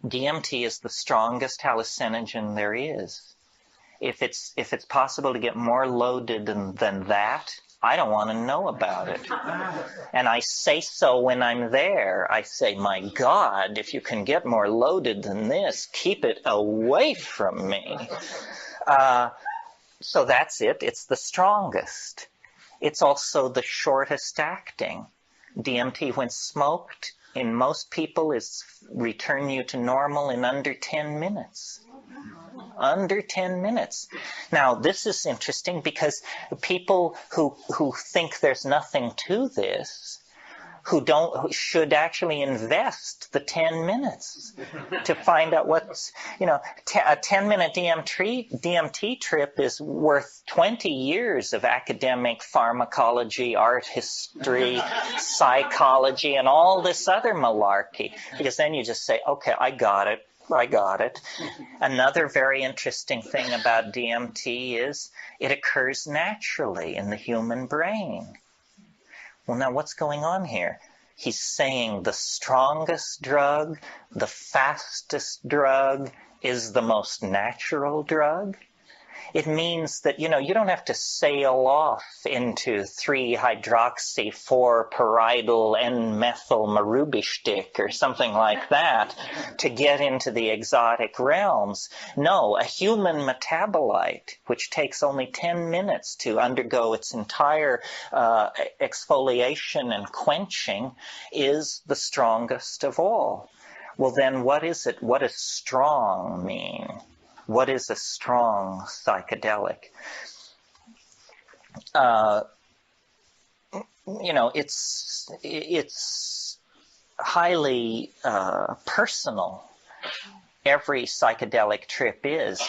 DMT is the strongest hallucinogen there is. If it's possible to get more loaded than that, I don't want to know about it. And I say so when I'm there. I say, my God, if you can get more loaded than this, keep it away from me. So that's it. It's the strongest. It's also the shortest acting. DMT, when smoked, in most people, is return you to normal in under 10 minutes. Under 10 minutes. Now, this is interesting because people who think there's nothing to this, who should actually invest the 10 minutes to find out what's, a 10-minute DMT trip is worth 20 years of academic pharmacology, art history, psychology, and all this other malarkey. Because then you just say, okay, I got it. Another very interesting thing about DMT is it occurs naturally in the human brain. Well, now what's going on here? He's saying the strongest drug, the fastest drug, is the most natural drug. It means that, you don't have to sail off into 3-hydroxy-4-pyridyl N-methyl marubishtik or something like that to get into the exotic realms. No, a human metabolite, which takes only 10 minutes to undergo its entire exfoliation and quenching, is the strongest of all. Well, then what is it? What does strong mean? What is a strong psychedelic? It's highly personal. Every psychedelic trip is.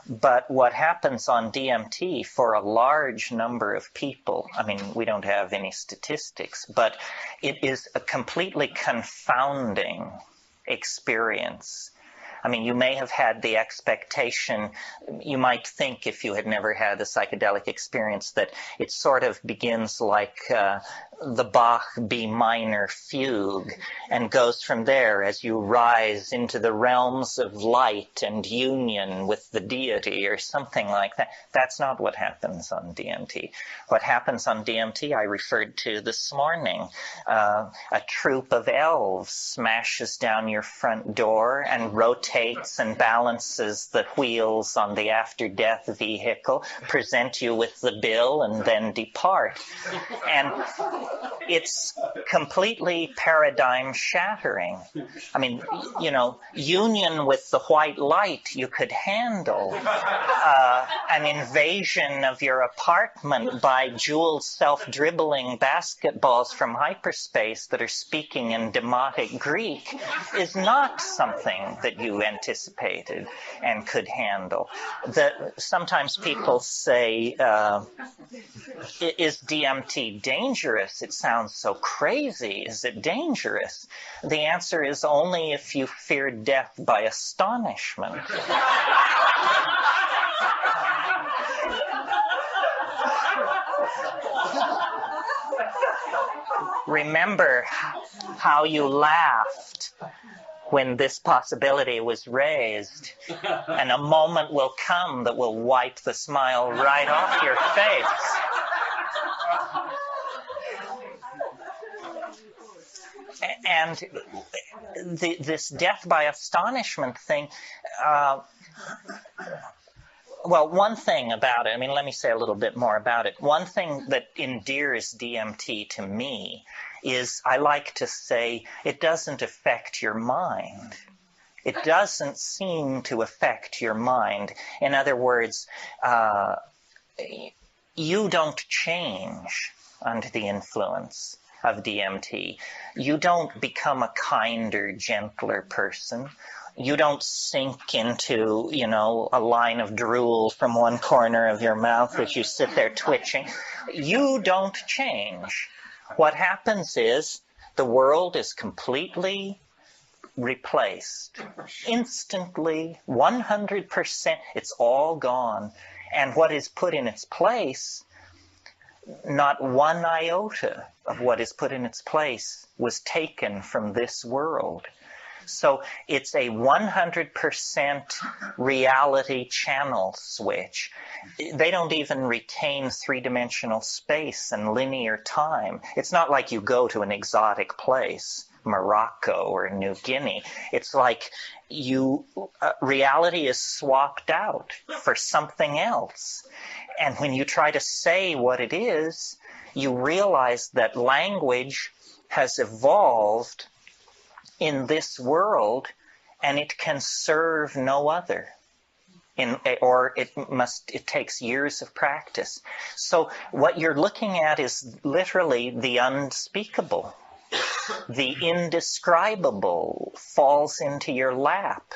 But what happens on DMT for a large number of people, we don't have any statistics, but it is a completely confounding experience. You may have had the expectation, you might think if you had never had a psychedelic experience, that it sort of begins like the Bach B minor fugue and goes from there as you rise into the realms of light and union with the deity or something like that. That's not what happens on DMT. What happens on DMT I referred to this morning. A troop of elves smashes down your front door and rotates and balances the wheels on the after-death vehicle, present you with the bill, and then depart. And it's completely paradigm shattering. Union with the white light you could handle. An invasion of your apartment by jeweled self-dribbling basketballs from hyperspace that are speaking in demotic Greek is not something that you anticipated and could handle. Sometimes people say, is DMT dangerous? It sounds so crazy. Is it dangerous? The answer is only if you fear death by astonishment. Remember how you laughed when this possibility was raised, and a moment will come that will wipe the smile right off your face. And this death by astonishment thing, one thing about it, let me say a little bit more about it. One thing that endears DMT to me is I like to say it doesn't affect your mind. It doesn't seem to affect your mind. In other words, you don't change under the influence of DMT. You don't become a kinder, gentler person. You don't sink into, a line of drool from one corner of your mouth as you sit there twitching. You don't change. What happens is the world is completely replaced. Instantly, 100%, it's all gone. And what is put in its place, not one iota of what is put in its place was taken from this world. So it's a 100% reality channel switch. They don't even retain three-dimensional space and linear time. It's not like you go to an exotic place, Morocco or New Guinea. It's like reality is swapped out for something else. And when you try to say what it is, you realize that language has evolved in this world and it can serve no other. It takes years of practice. So what you're looking at is literally the unspeakable. The indescribable falls into your lap.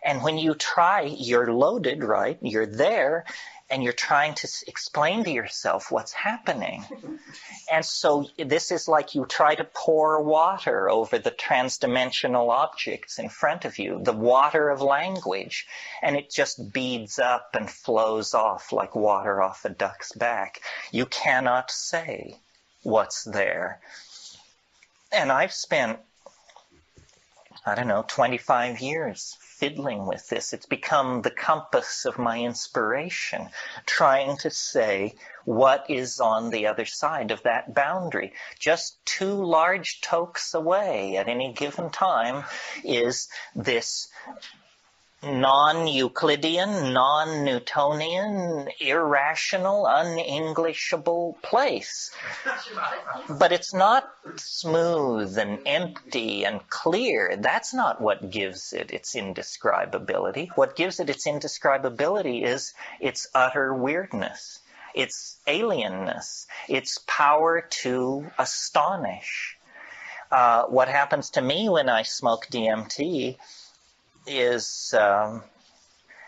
And when you try, you're loaded, right? You're there, and you're trying to explain to yourself what's happening. And so this is like you try to pour water over the transdimensional objects in front of you, the water of language, and it just beads up and flows off like water off a duck's back. You cannot say what's there. And I've spent, 25 years fiddling with this. It's become the compass of my inspiration, trying to say what is on the other side of that boundary. Just 2 large tokes away at any given time is this non-Euclidean, non-Newtonian, irrational, un-Englishable place. But it's not smooth and empty and clear. That's not what gives it its indescribability. What gives it its indescribability is its utter weirdness, its alienness, its power to astonish. What happens to me when I smoke DMT is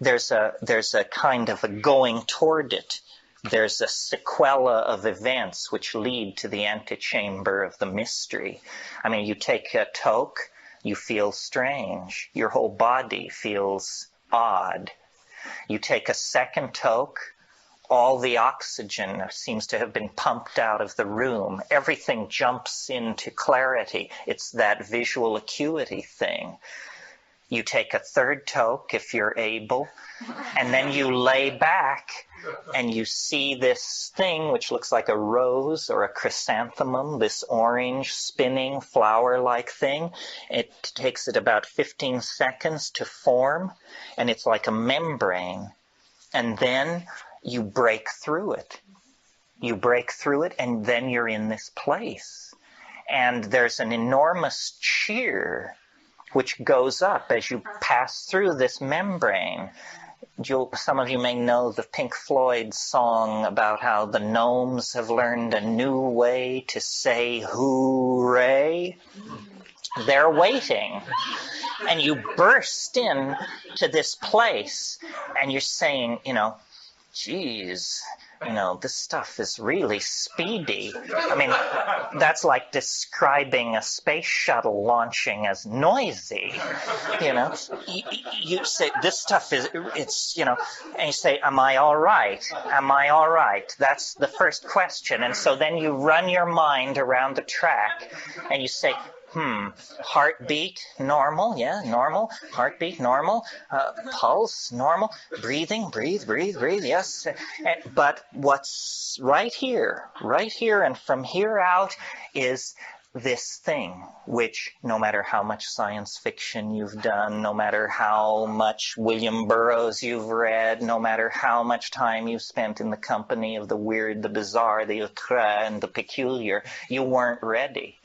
there's a kind of a going toward it. There's a sequela of events which lead to the antechamber of the mystery. I mean, you take a toke, you feel strange. Your whole body feels odd. You take a second toke, all the oxygen seems to have been pumped out of the room. Everything jumps into clarity. It's that visual acuity thing. You take a third toke if you're able, and then you lay back and you see this thing which looks like a rose or a chrysanthemum, this orange spinning flower-like thing. It takes it about 15 seconds to form, and it's like a membrane. And then you break through it. You break through it, and then you're in this place. And there's an enormous cheer which goes up as you pass through this membrane. Some of you may know the Pink Floyd song about how the gnomes have learned a new way to say hooray. They're waiting. And you burst in to this place and you're saying, geez, this stuff is really speedy. I mean, that's like describing a space shuttle launching as noisy. You say, this stuff is, and you say, am I all right? Am I all right? That's the first question. And so then you run your mind around the track and you say, heartbeat, normal, yeah, normal. Heartbeat, normal. Pulse, normal. Breathing, breathe, yes. But what's right here, and from here out is this thing, which no matter how much science fiction you've done, no matter how much William Burroughs you've read, no matter how much time you've spent in the company of the weird, the bizarre, the outre, and the peculiar, you weren't ready.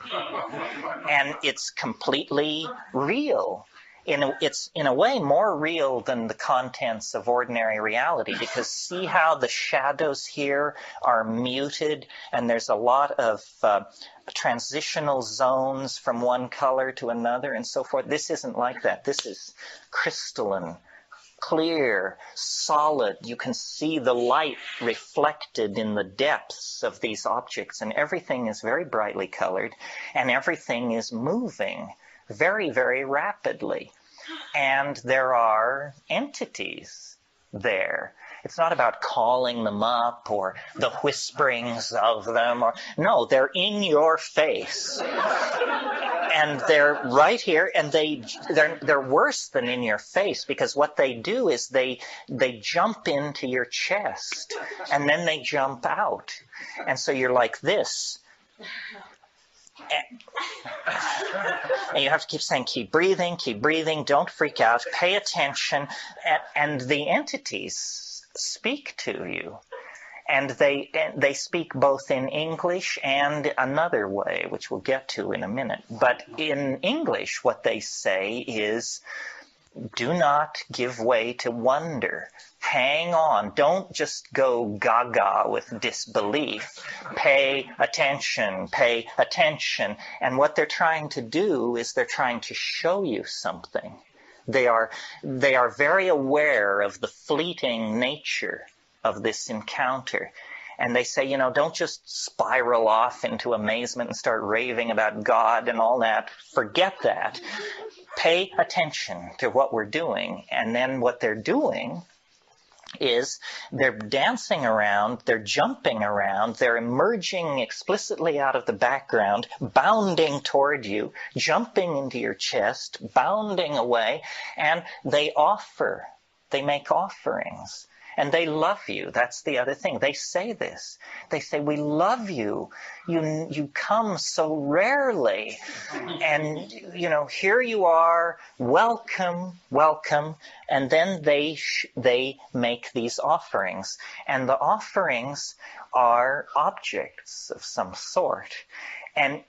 And it's completely real. It's in a way more real than the contents of ordinary reality, because see how the shadows here are muted and there's a lot of transitional zones from one color to another and so forth. This isn't like that. This is crystalline, clear, solid. You can see the light reflected in the depths of these objects, and everything is very brightly colored and everything is moving very, very rapidly. And there are entities there. It's not about calling them up or the whisperings of them. No, they're in your face. and they're right here, and they're worse than in your face, because what they do is they jump into your chest and then they jump out, and so you're like this. And you have to keep saying, keep breathing, don't freak out, pay attention, and the entities speak to you. And they speak both in English and another way, which we'll get to in a minute. But in English, what they say is, do not give way to wonder. Hang on. Don't just go gaga with disbelief. Pay attention, pay attention. And what they're trying to do is they're trying to show you something. They are very aware of the fleeting nature of this encounter. And they say, don't just spiral off into amazement and start raving about God and all that. Forget that. Pay attention to what we're doing. And then what they're doing is they're dancing around, they're jumping around, they're emerging explicitly out of the background, bounding toward you, jumping into your chest, bounding away, and they make offerings. And they love you. That's the other thing. They say this. They say, we love you. You come so rarely. And, here you are. Welcome, welcome. And then they make these offerings. And the offerings are objects of some sort. And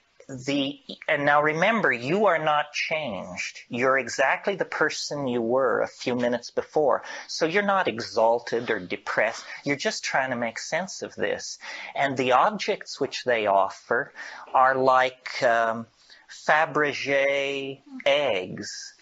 now remember, you are not changed. You're exactly the person you were a few minutes before. So you're not exalted or depressed. You're just trying to make sense of this. And the objects which they offer are like Fabergé eggs,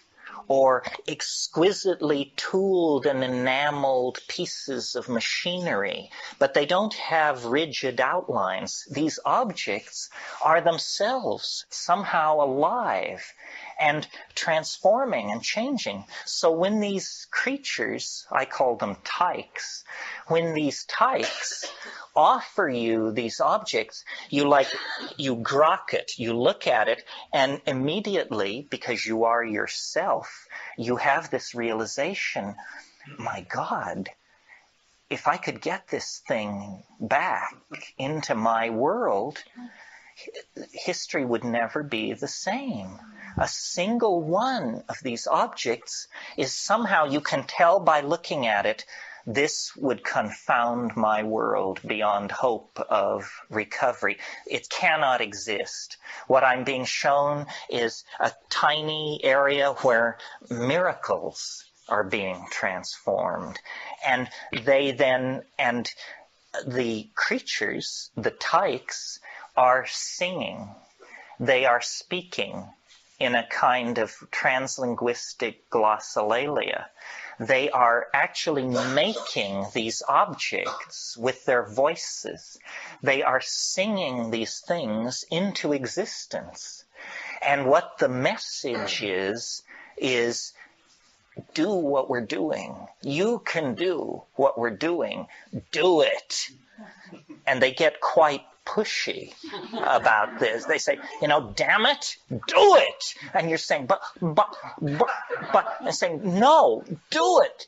or exquisitely tooled and enameled pieces of machinery, but they don't have rigid outlines. These objects are themselves somehow alive and transforming and changing. So when these creatures, I call them tykes, when these tykes offer you these objects, you grok it, you look at it, and immediately, because you are yourself, you have this realization, my God, if I could get this thing back into my world, history would never be the same. A single one of these objects is somehow, you can tell by looking at it, this would confound my world beyond hope of recovery. It cannot exist. What I'm being shown is a tiny area where miracles are being transformed. And the creatures, the tykes, are singing. They are speaking in a kind of translinguistic glossolalia. They are actually making these objects with their voices. They are singing these things into existence. And what the message is do what we're doing. You can do what we're doing. Do it. And they get quite pushy about this. They say, damn it, do it. And you're saying, but, and saying, no, do it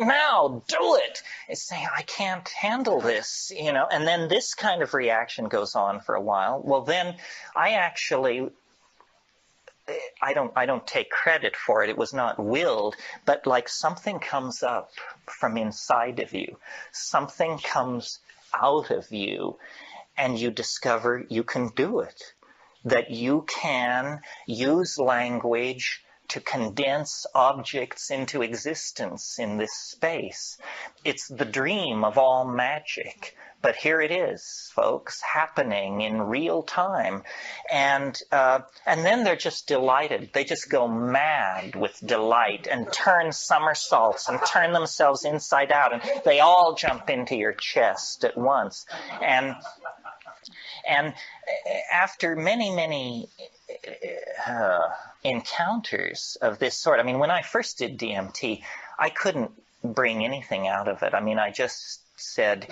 now, do it. It's saying, I can't handle this, and then this kind of reaction goes on for a while. Well, then I don't take credit for it. It was not willed, but like something comes up from inside of you. Something comes out of you, and you discover you can do it. That you can use language to condense objects into existence in this space. It's the dream of all magic. But here it is, folks, happening in real time. And then they're just delighted. They just go mad with delight and turn somersaults and turn themselves inside out. And they all jump into your chest at once. And after many encounters of this sort, when I first did DMT, I couldn't bring anything out of it. I just said,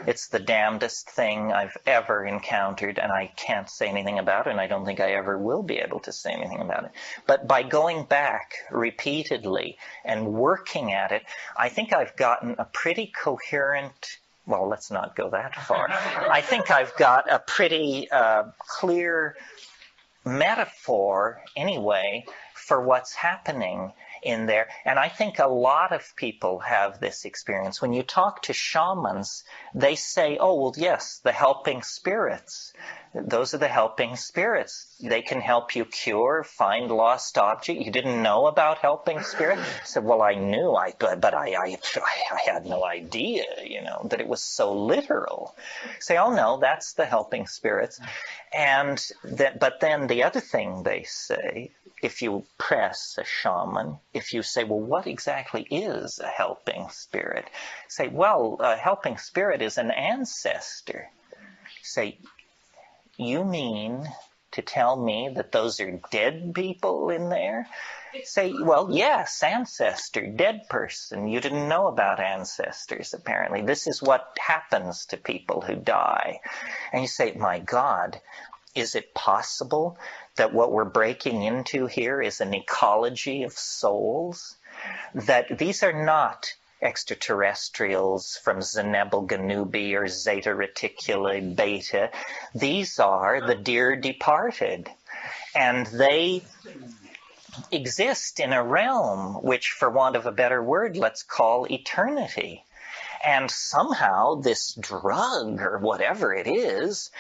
it's the damnedest thing I've ever encountered, and I can't say anything about it, and I don't think I ever will be able to say anything about it. But by going back repeatedly and working at it, I think I've gotten a pretty coherent, well, let's not go that far. I think I've got a pretty clear metaphor, anyway, for what's happening in there. And I think a lot of people have this experience. When you talk to shamans, they say, oh, well, yes, the helping spirits. Those are the helping spirits. They can help you cure, find lost object. You didn't know about helping spirits? I said, well, I knew, but I had no idea, that it was so literal. Say, oh, no, that's the helping spirits. But then the other thing they say, if you press a shaman, if you say, well, what exactly is a helping spirit? Say, well, a helping spirit is an ancestor. Say, you mean to tell me that those are dead people in there? Say, well, yes, ancestor, dead person. You didn't know about ancestors, apparently. This is what happens to people who die. And you say, my God, is it possible that what we're breaking into here is an ecology of souls? That these are not extraterrestrials from Zenebel Ganubi or Zeta Reticuli Beta. These are the dear departed. And they exist in a realm which, for want of a better word, let's call eternity. And somehow this drug, or whatever it is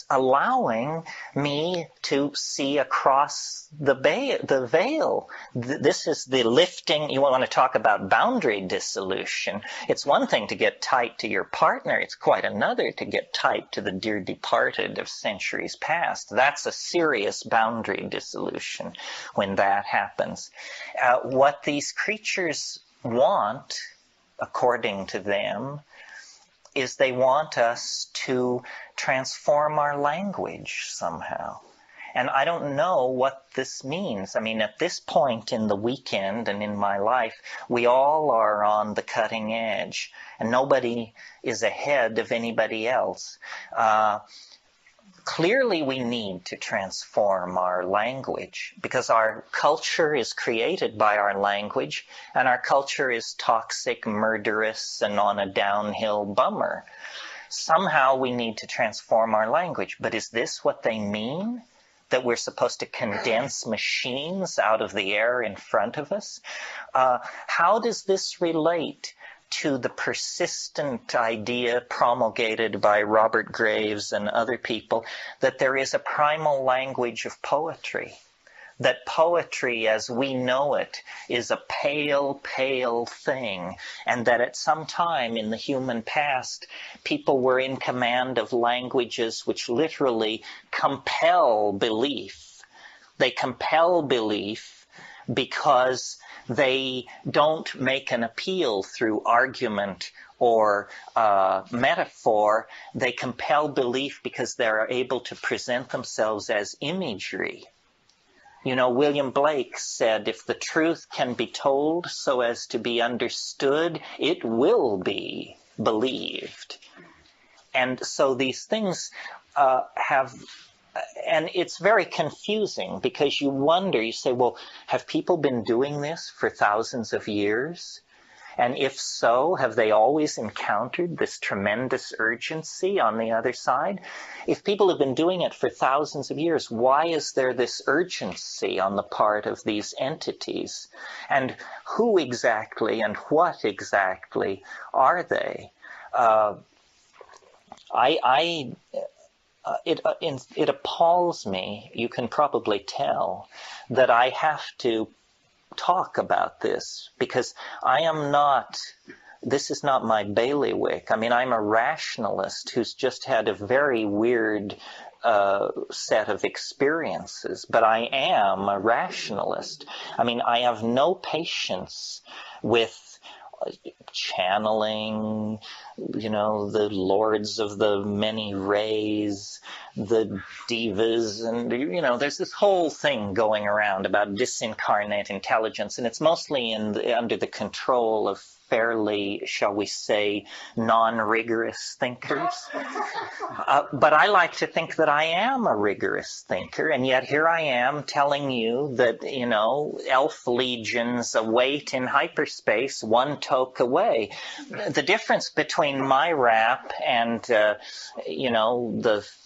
allowing me to see across the veil. This is the lifting. You want to talk about boundary dissolution. It's one thing to get tight to your partner. It's quite another to get tight to the dear departed of centuries past. That's a serious boundary dissolution when that happens. What these creatures want, according to them, is they want us to transform our language somehow. And I don't know what this means. I mean, at this point in the weekend and in my life, we all are on the cutting edge, and nobody is ahead of anybody else. Clearly, we need to transform our language because our culture is created by our language, and our culture is toxic, murderous, and on a downhill bummer. Somehow we need to transform our language. But is this what they mean? That we're supposed to condense machines out of the air in front of us? How does this relate to the persistent idea promulgated by Robert Graves and other people that there is a primal language of poetry, that poetry as we know it is a pale, pale thing, and that at some time in the human past people were in command of languages which literally compel belief. They compel belief because they don't make an appeal through argument or metaphor. They compel belief because they're able to present themselves as imagery. William Blake said, if the truth can be told so as to be understood, it will be believed. And so these things and it's very confusing because you wonder, you say, well, have people been doing this for thousands of years? And if so, have they always encountered this tremendous urgency on the other side? If people have been doing it for thousands of years, why is there this urgency on the part of these entities? And who exactly and what exactly are they? It appalls me, you can probably tell, that I have to talk about this because this is not my bailiwick. I mean, I'm a rationalist who's just had a very weird set of experiences, but I am a rationalist. I mean, I have no patience with channeling, the lords of the many rays, the divas, and, there's this whole thing going around about disincarnate intelligence, and it's mostly under the control of fairly, shall we say, non-rigorous thinkers. But I like to think that I am a rigorous thinker, and yet here I am telling you that, elf legions await in hyperspace, one toke away. The difference between my rap and, the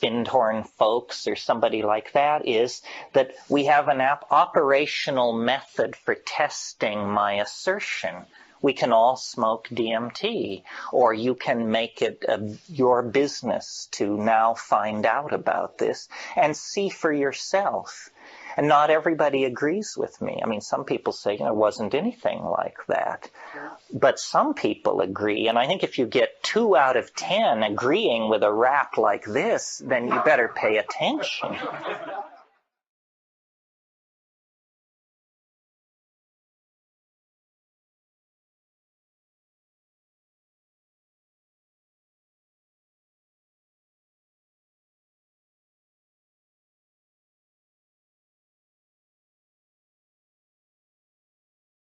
Findhorn folks or somebody like that is that we have an operational method for testing my assertion. We can all smoke DMT, or you can make it your business to now find out about this and see for yourself. And not everybody agrees with me. I mean, some people say, it wasn't anything like that. But some people agree, and I think if you get 2 out of 10 agreeing with a rap like this, then you better pay attention.